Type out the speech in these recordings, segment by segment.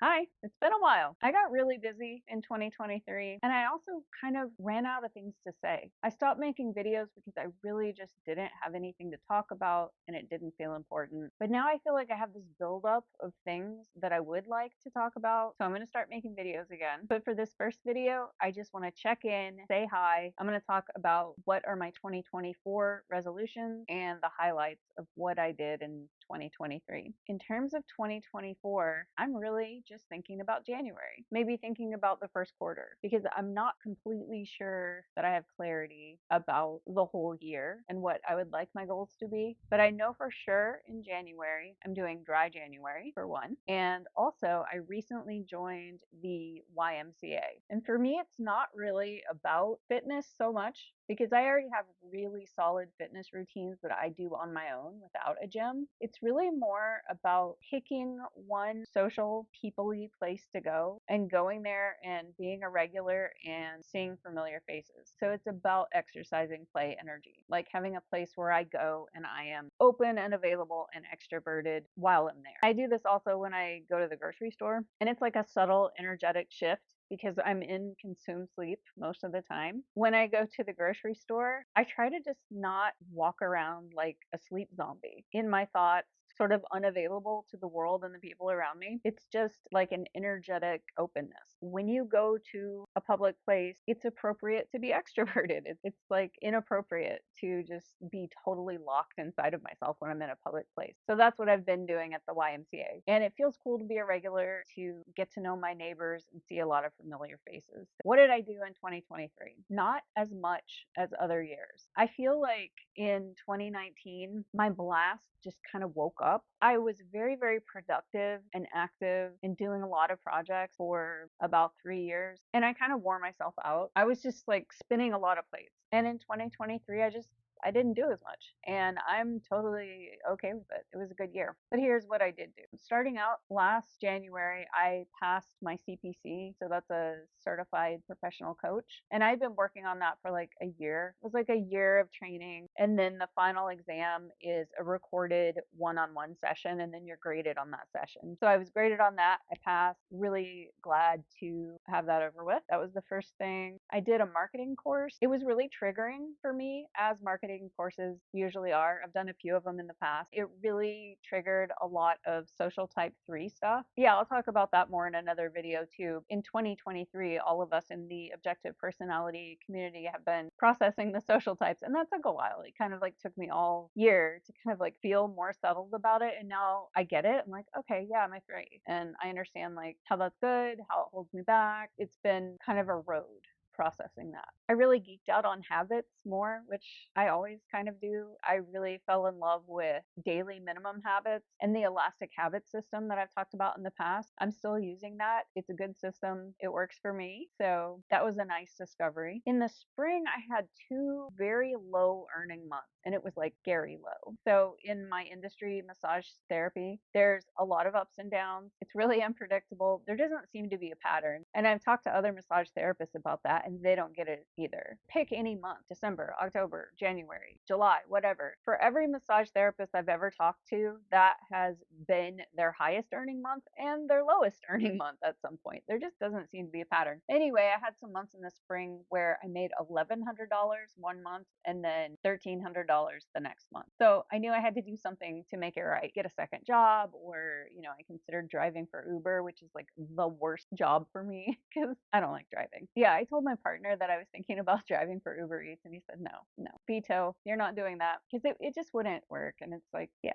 Hi, it's been a while. I got really busy in 2023 and I also kind of ran out of things to say. I stopped making videos because I really just didn't have anything to talk about and it didn't feel important. But now I feel like I have this buildup of things that I would like to talk about. So I'm going to start making videos again. But for this first video, I just want to check in, say hi. I'm going to talk about what are my 2024 resolutions and the highlights of what I did in 2023. In terms of 2024, I'm really just thinking about January, maybe thinking about the first quarter, because I'm not completely sure that I have clarity about the whole year and what I would like my goals to be. But I know for sure in January, I'm doing dry January for one. And also, I recently joined the YMCA. And for me, it's not really about fitness so much because I already have really solid fitness routines that I do on my own without a gym. It's really more about picking one social, people-y place to go and going there and being a regular and seeing familiar faces. So it's about exercising play energy, like having a place where I go and I am open and available and extroverted while I'm there. I do this also when I go to the grocery store, and it's like a subtle energetic shift because I'm in consumed sleep most of the time. When I go to the grocery store, I try to just not walk around like a sleep zombie in my thoughts, sort of unavailable to the world and the people around me. It's just like an energetic openness. When you go to a public place, it's appropriate to be extroverted. It's like inappropriate to just be totally locked inside of myself when I'm in a public place. So that's what I've been doing at the YMCA. And it feels cool to be a regular, to get to know my neighbors and see a lot of familiar faces. What did I do in 2023? Not as much as other years. I feel like in 2019, my blast just kind of woke up. I was very, very productive and active and doing a lot of projects for about 3 years. And I kind of wore myself out. I was just like spinning a lot of plates. And in 2023, I didn't do as much, and I'm totally okay with it. It was a good year. But here's what I did do. Starting out last January, I passed my CPC, so that's a certified professional coach, and I've been working on that for like a year. It was like a year of training, and then the final exam is a recorded one-on-one session, and then you're graded on that session. So I was graded on that. I passed. Really glad to have that over with. That was the first thing. I did a marketing course. It was really triggering for me, as marketing courses usually are. I've done a few of them in the past. It really triggered a lot of social type 3 stuff. Yeah, I'll talk about that more in another video too. In 2023, all of us in the objective personality community have been processing the social types, and that took a while. It kind of like took me all year to kind of like feel more settled about it, and now I get it. I'm like, okay, yeah, I'm a 3, and I understand like how that's good, how it holds me back. It's been kind of a road processing that. I really geeked out on habits more, which I always kind of do. I really fell in love with daily minimum habits and the elastic habit system that I've talked about in the past. I'm still using that. It's a good system. It works for me. So that was a nice discovery. In the spring, I had 2 very low earning months, and it was like scary low. So in my industry, massage therapy, there's a lot of ups and downs. It's really unpredictable. There doesn't seem to be a pattern. And I've talked to other massage therapists about that, and they don't get it either. Pick any month: December, October, January, July, whatever. For every massage therapist I've ever talked to, that has been their highest earning month and their lowest earning month at some point. There just doesn't seem to be a pattern. Anyway, I had some months in the spring where I made $1,100 one month and then $1,300 the next month. So I knew I had to do something to make it right. Get a second job, or, I considered driving for Uber, which is like the worst job for me because I don't like driving. Yeah, I told my partner that I was thinking about driving for Uber Eats, and he said, no, veto, you're not doing that, because it just wouldn't work. And it's like, yeah,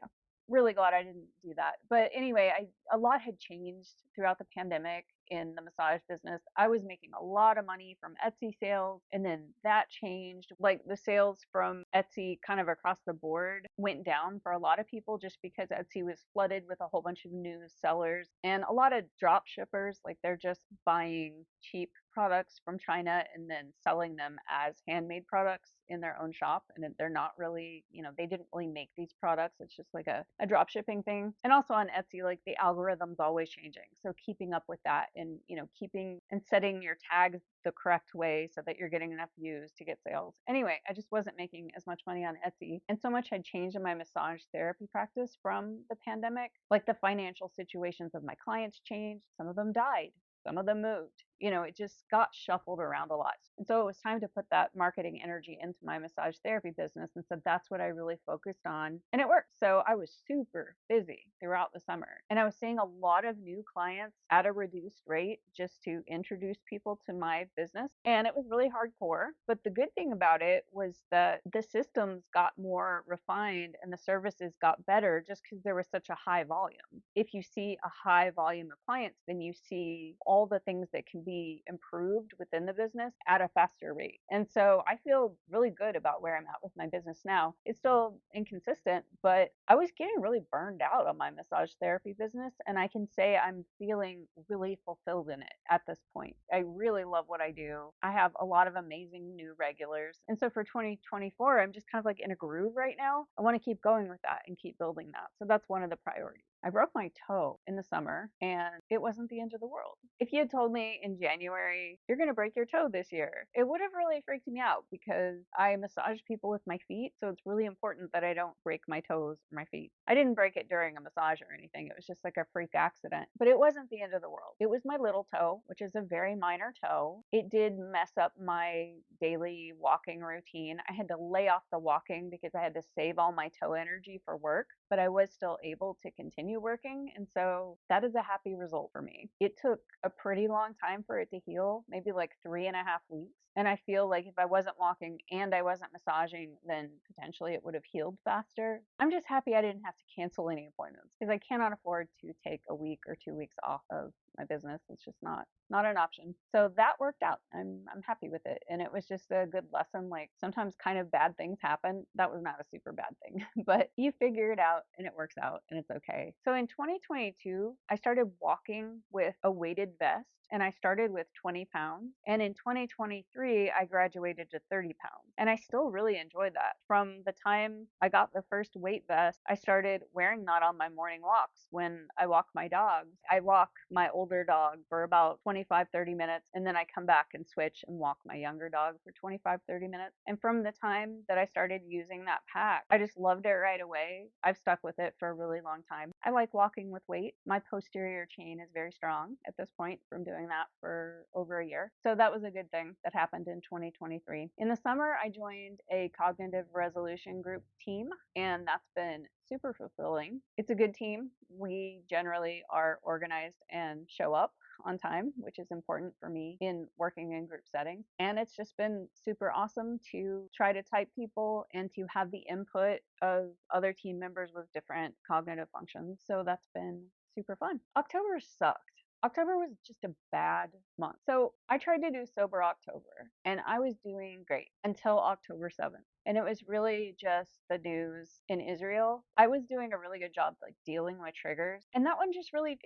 really glad I didn't do that. But anyway, a lot had changed throughout the pandemic in the massage business. I was making a lot of money from Etsy sales, and then that changed. Like the sales from Etsy kind of across the board went down for a lot of people just because Etsy was flooded with a whole bunch of new sellers and a lot of drop shippers. Like they're just buying cheap products from China and then selling them as handmade products in their own shop. And they're not really, they didn't really make these products. It's just like a drop shipping thing. And also on Etsy, like the algorithm's always changing. So keeping up with that and, keeping and setting your tags the correct way so that you're getting enough views to get sales. Anyway, I just wasn't making as much money on Etsy. And so much had changed in my massage therapy practice from the pandemic. Like the financial situations of my clients changed. Some of them died. Some of them moved. It just got shuffled around a lot. And so it was time to put that marketing energy into my massage therapy business. And so that's what I really focused on. And it worked. So I was super busy throughout the summer. And I was seeing a lot of new clients at a reduced rate just to introduce people to my business. And it was really hardcore. But the good thing about it was that the systems got more refined and the services got better just because there was such a high volume. If you see a high volume of clients, then you see all the things that can be improved within the business at a faster rate. And so I feel really good about where I'm at with my business now. It's still inconsistent, but I was getting really burned out on my massage therapy business. And I can say I'm feeling really fulfilled in it at this point. I really love what I do. I have a lot of amazing new regulars. And so for 2024, I'm just kind of like in a groove right now. I want to keep going with that and keep building that. So that's one of the priorities. I broke my toe in the summer and it wasn't the end of the world. If you had told me in January, you're going to break your toe this year, it would have really freaked me out because I massage people with my feet. So it's really important that I don't break my toes or my feet. I didn't break it during a massage or anything. It was just like a freak accident, but it wasn't the end of the world. It was my little toe, which is a very minor toe. It did mess up my daily walking routine. I had to lay off the walking because I had to save all my toe energy for work, but I was still able to continue working. And so that is a happy result for me. It took a pretty long time for it to heal, maybe like 3.5 weeks. And I feel like if I wasn't walking and I wasn't massaging, then potentially it would have healed faster. I'm just happy I didn't have to cancel any appointments because I cannot afford to take a week or 2 weeks off of my business. It's just not an option. So that worked out. I'm happy with it. And it was just a good lesson. Like sometimes kind of bad things happen. That was not a super bad thing, but you figure it out and it works out and it's okay. So in 2022, I started walking with a weighted vest and I started with 20 pounds. And in 2023, I graduated to 30 pounds. And I still really enjoyed that. From the time I got the first weight vest, I started wearing that on my morning walks when I walk my dogs. I walk my older dog for about 25-30 minutes, and then I come back and switch and walk my younger dog for 25-30 minutes. And from the time that I started using that pack, I just loved it right away. I've stuck with it for a really long time. I like walking with weight. My posterior chain is very strong at this point from doing that for over a year. So that was a good thing that happened in 2023. In the summer, I joined a cognitive resolution group team, and that's been super fulfilling. It's a good team. We generally are organized and show up on time, which is important for me in working in group settings. And it's just been super awesome to try to type people and to have the input of other team members with different cognitive functions. So that's been super fun. October sucked. October was just a bad month. So I tried to do Sober October and I was doing great until October 7th. And it was really just the news in Israel. I was doing a really good job like dealing with triggers. And that one just really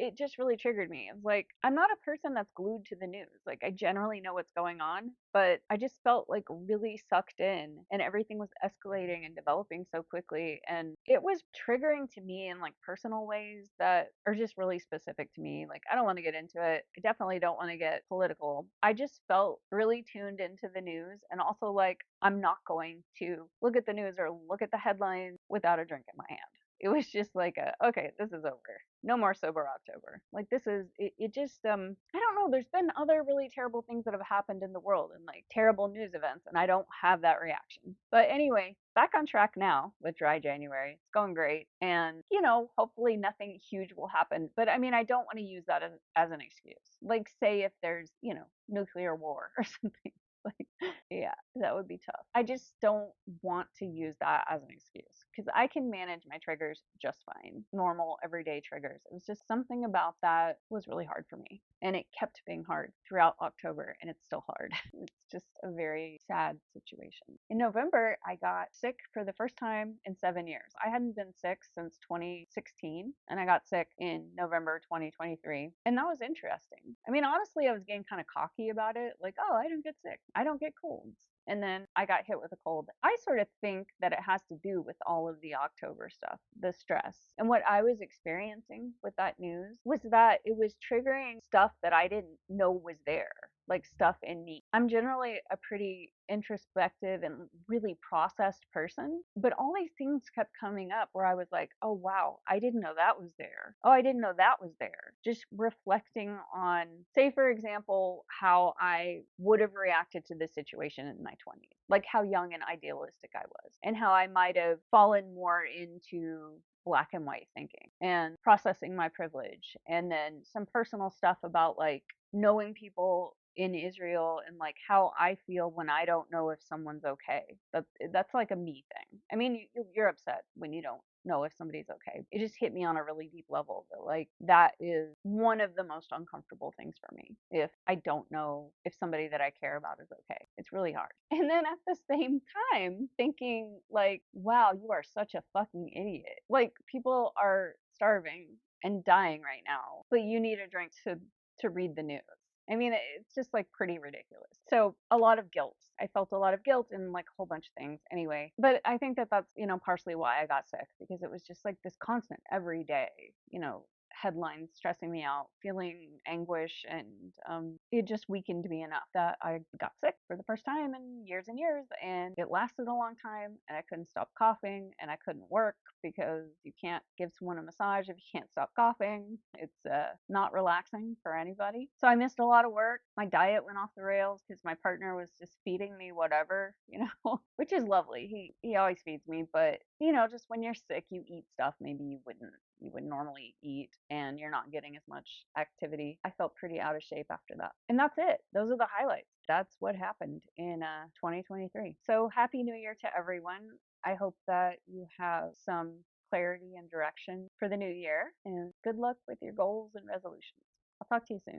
triggered me. It was like, I'm not a person that's glued to the news. Like I generally know what's going on, but I just felt like really sucked in and everything was escalating and developing so quickly. And it was triggering to me in like personal ways that are just really specific to me. Like I don't want to get into it. I definitely don't want to get political. I just felt really tuned into the news and also like I'm not going to look at the news or look at the headlines without a drink in my hand. It was just like okay, this is over. No more Sober October. Like this is it just I don't know, there's been other really terrible things that have happened in the world and like terrible news events and I don't have that reaction. But anyway, back on track now with dry January. It's going great. And hopefully nothing huge will happen. But I mean, I don't want to use that as an excuse. Like say if there's, nuclear war or something. Like Yeah, that would be tough. I just don't want to use that as an excuse because I can manage my triggers just fine. Normal, everyday triggers. It was just something about that was really hard for me. And it kept being hard throughout October, and it's still hard. It's just a very sad situation. In November, I got sick for the first time in 7 years. I hadn't been sick since 2016, and I got sick in November 2023. And that was interesting. I mean, honestly, I was getting kind of cocky about it, like, oh, I don't get sick, I don't get colds. And then I got hit with a cold. I sort of think that it has to do with all of the October stuff, the stress. And what I was experiencing with that news was that it was triggering stuff that I didn't know was there, like stuff in me. I'm generally a pretty introspective and really processed person, but all these things kept coming up where I was like, oh wow, I didn't know that was there. Oh, I didn't know that was there. Just reflecting on, say, for example, how I would have reacted to this situation in my 20s, like how young and idealistic I was, and how I might have fallen more into black and white thinking and processing my privilege, and then some personal stuff about like knowing people in Israel and like how I feel when I don't know if someone's okay. That's like a me thing. I mean, you're upset when you don't know if somebody's okay. It just hit me on a really deep level that like that is one of the most uncomfortable things for me. If I don't know if somebody that I care about is okay. It's really hard. And then at the same time thinking like, wow, you are such a fucking idiot. Like people are starving and dying right now, but you need a drink to read the news. I mean, it's just like pretty ridiculous. So, a lot of guilt. I felt a lot of guilt and like a whole bunch of things anyway. But I think that that's, partially why I got sick because it was just like this constant every day, headlines stressing me out, feeling anguish, and it just weakened me enough that I got sick for the first time in years and years, and it lasted a long time, and I couldn't stop coughing, and I couldn't work because you can't give someone a massage if you can't stop coughing. It's not relaxing for anybody. So I missed a lot of work. My diet went off the rails because my partner was just feeding me whatever, which is lovely. He always feeds me, but just when you're sick, you eat stuff maybe you would normally eat, and you're not getting as much activity. I felt pretty out of shape after that. And that's it. Those are the highlights. That's what happened in 2023. So happy new year to everyone. I hope that you have some clarity and direction for the new year, and good luck with your goals and resolutions. I'll talk to you soon.